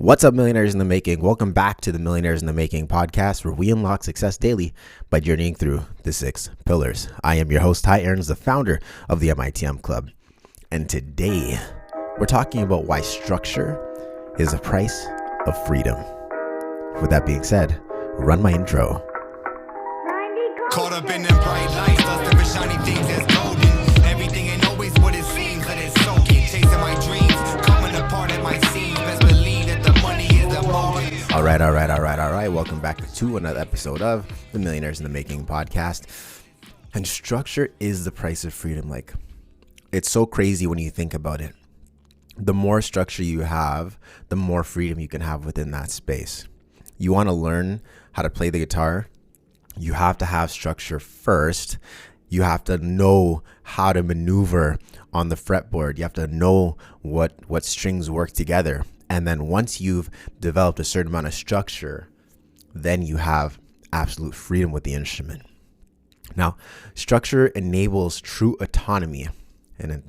What's up, millionaires in the making? Welcome back to the Millionaires in the Making podcast, where we unlock success daily by journeying through the 6 pillars. I am your host, Tye Aarons, the founder of the MITM Club. And today we're talking about why structure is the price of freedom. With that being said, run my intro. Caught up in them bright lights, lusting for shiny things that's golden. Everything ain't always what it seems, that it's soaking. Chasing my dreams, coming apart at my seams. Best believe that the money is the motive. All right. Welcome back to another episode of the Millionaires in the Making podcast. And structure is the price of freedom. Like, it's so crazy when you think about it. The more structure you have, the more freedom you can have within that space. You want to learn how to play the guitar? You have to have structure first. You have to know how to maneuver on the fretboard. You have to know what strings work together. And then once you've developed a certain amount of structure, then you have absolute freedom with the instrument. Now, structure enables true autonomy, and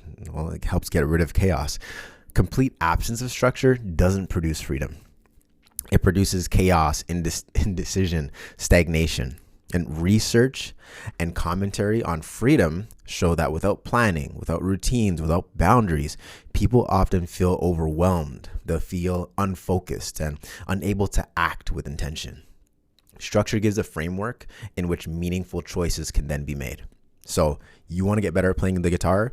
it helps get rid of chaos. Complete absence of structure doesn't produce freedom. It produces chaos, indecision, stagnation. And research and commentary on freedom show that without planning, without routines, without boundaries, people often feel overwhelmed. They'll feel unfocused and unable to act with intention. Structure gives a framework in which meaningful choices can then be made. So you want to get better at playing the guitar?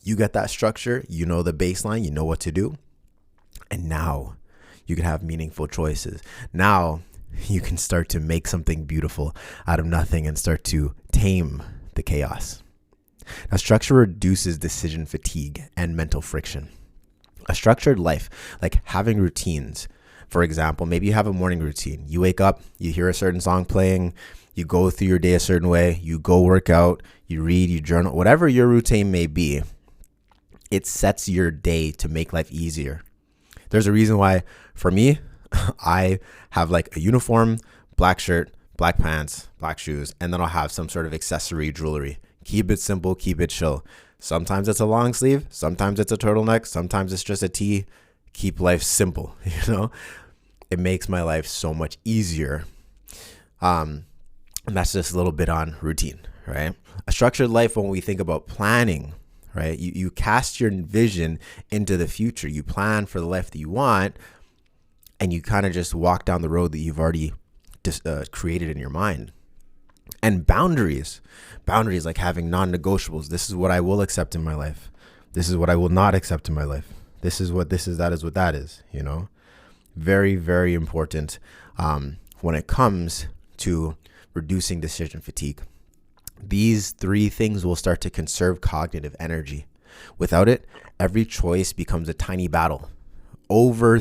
You get that structure, you know the baseline, you know what to do. And now you can have meaningful choices. Now you can start to make something beautiful out of nothing and start to tame the chaos. Now, structure reduces decision fatigue and mental friction. A structured life, like having routines. For example, maybe you have a morning routine. You wake up, you hear a certain song playing, you go through your day a certain way, you go work out, you read, you journal, whatever your routine may be, it sets your day to make life easier. There's a reason why, for me, I have like a uniform, black shirt, black pants, black shoes, and then I'll have some sort of accessory jewelry. Keep it simple, keep it chill. Sometimes it's a long sleeve, sometimes it's a turtleneck, sometimes it's just a tee. Keep life simple, you know? It makes my life so much easier. And that's just a little bit on routine, right? A structured life, when we think about planning, right? You cast your vision into the future. You plan for the life that you want, and you kind of just walk down the road that you've already created in your mind. And boundaries like having non-negotiables. This is what I will accept in my life. This is what I will not accept in my life. This is what this is, that is what that is, you know? Very, very important when it comes to reducing decision fatigue. These 3 things will start to conserve cognitive energy. Without it, every choice becomes a tiny battle. Over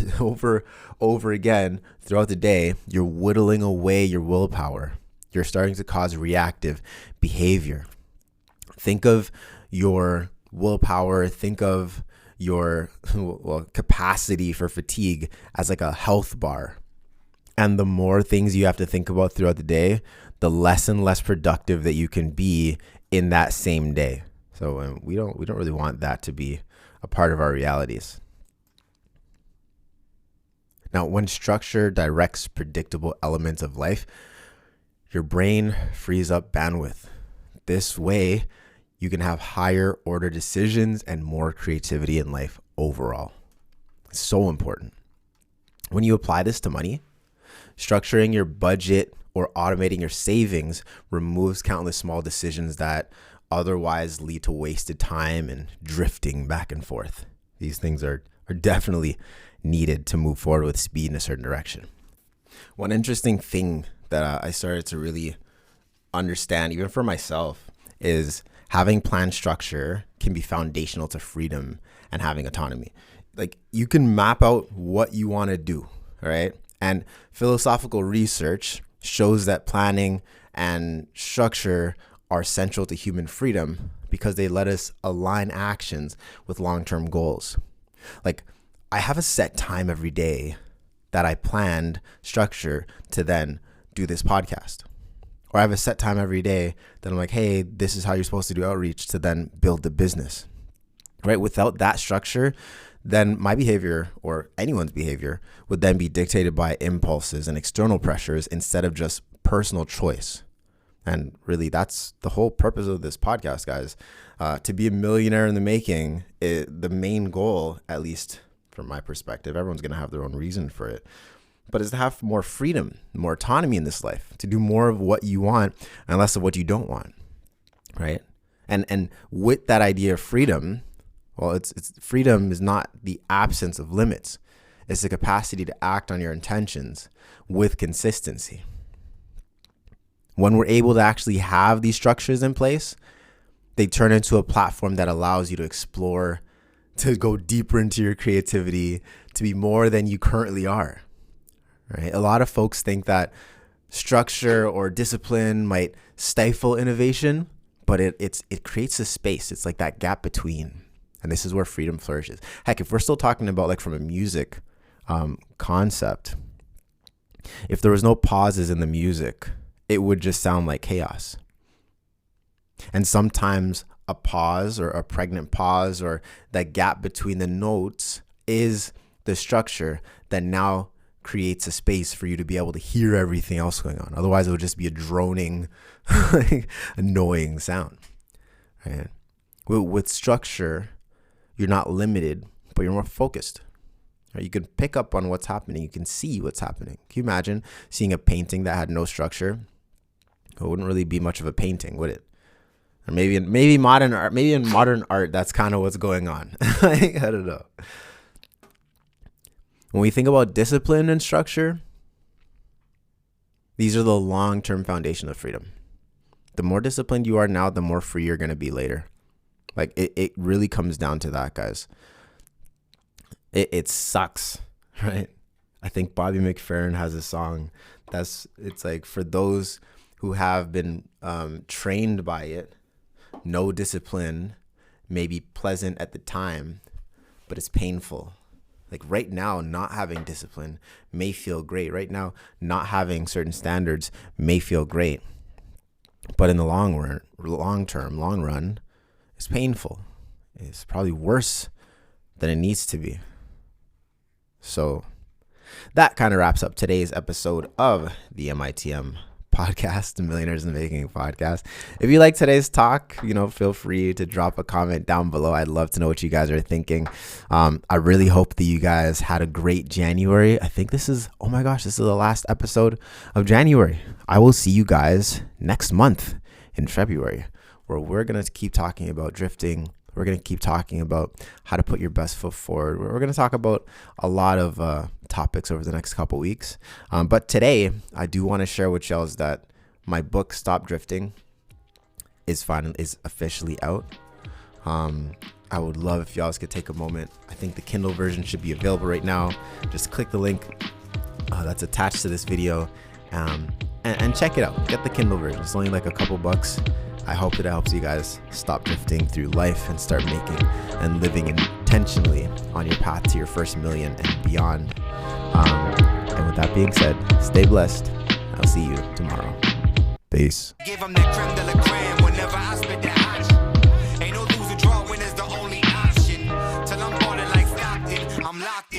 again throughout the day, you're whittling away your willpower. You're starting to cause reactive behavior. Think of your willpower, think of your capacity for fatigue as like a health bar. And the more things you have to think about throughout the day, the less and less productive that you can be in that same day. So we don't really want that to be a part of our realities. Now, when structure directs predictable elements of life, your brain frees up bandwidth. This way, you can have higher order decisions and more creativity in life overall. It's so important. When you apply this to money, structuring your budget or automating your savings removes countless small decisions that otherwise lead to wasted time and drifting back and forth. These things are definitely needed to move forward with speed in a certain direction. One interesting thing that I started to really understand, even for myself, is having planned structure can be foundational to freedom and having autonomy. Like, you can map out what you want to do, right? And philosophical research shows that planning and structure are central to human freedom because they let us align actions with long-term goals. Like, I have a set time every day that I planned structure to then do this podcast. Or I have a set time every day that I'm like, hey, this is how you're supposed to do outreach to then build the business, right? Without that structure, then my behavior or anyone's behavior would then be dictated by impulses and external pressures instead of just personal choice. And really, that's the whole purpose of this podcast, guys. To be a millionaire in the making, the main goal, at least from my perspective, everyone's going to have their own reason for it, but is to have more freedom, more autonomy in this life, to do more of what you want and less of what you don't want, right? And with that idea of freedom, well, it's freedom is not the absence of limits. It's the capacity to act on your intentions with consistency. When we're able to actually have these structures in place, they turn into a platform that allows you to explore, to go deeper into your creativity, to be more than you currently are, right? A lot of folks think that structure or discipline might stifle innovation, but it creates a space. It's like that gap between. And this is where freedom flourishes. Heck, if we're still talking about like from a music concept, if there was no pauses in the music, it would just sound like chaos. And sometimes a pause or a pregnant pause or that gap between the notes is the structure that now creates a space for you to be able to hear everything else going on. Otherwise, it would just be a droning, annoying sound. Right? With structure, you're not limited, but you're more focused. Right? You can pick up on what's happening. You can see what's happening. Can you imagine seeing a painting that had no structure? It wouldn't really be much of a painting, would it? Or maybe in modern art, that's kind of what's going on. I don't know. When we think about discipline and structure, these are the long-term foundation of freedom. The more disciplined you are now, the more free you're going to be later. Like it really comes down to that, guys. It sucks, right? I think Bobby McFerrin has a song it's like, for those who have been trained by it, no discipline may be pleasant at the time, but it's painful. Like right now, not having discipline may feel great. Right now, not having certain standards may feel great. But in the long run, it's painful. It's probably worse than it needs to be. So that kind of wraps up today's episode of the MITM Podcast, the Millionaires in the Making Podcast. If you like today's talk, feel free to drop a comment down below. I'd love to know what you guys are thinking. I really hope that you guys had a great January. I think this is the last episode of January. I will see you guys next month in February, where we're going to keep talking about drifting. We're going to keep talking about how to put your best foot forward. We're going to talk about a lot of topics over the next couple weeks. But today, I do want to share with y'all is that my book, Stop Drifting, is officially out. I would love if y'all could take a moment. I think the Kindle version should be available right now. Just click the link that's attached to this video and check it out. Get the Kindle version. It's only like a couple bucks. I hope that it helps you guys stop drifting through life and start making and living intentionally on your path to your first million and beyond. And with that being said, stay blessed. I'll see you tomorrow. Peace. Give them that creme de la creme whenever I spit that. Ain't no lose or draw when it's the only option. Till I'm balling like Stockton, I'm locked in.